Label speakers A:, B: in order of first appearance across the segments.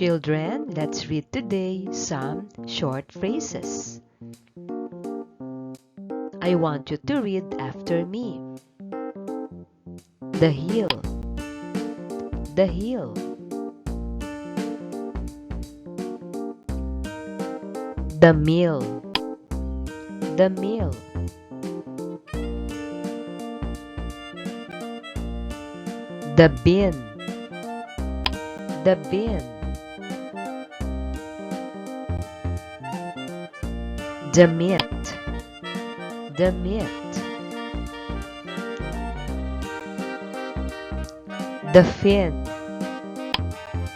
A: Children, let's read today some short phrases. I want you to read after me. The hill, the hill. The mill, the mill. The bin, the bin. The mitt, the mitt. The fin,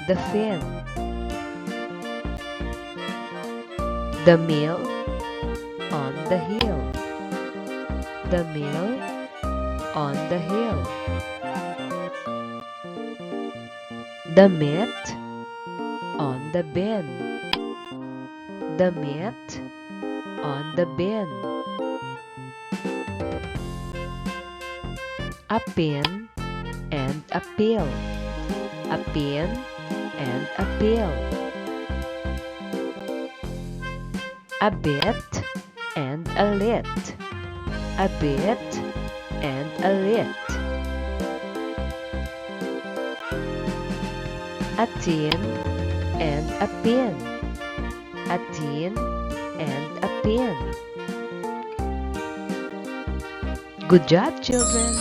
A: the fin. The mill on the hill, the mill on the hill. The mitt on the bin, the mitt on the bin. A pin and a pill, a pin and a pill. A bit and a lit, a bit and a lit. A tin and a pin, a tin and a pin. Good job, children!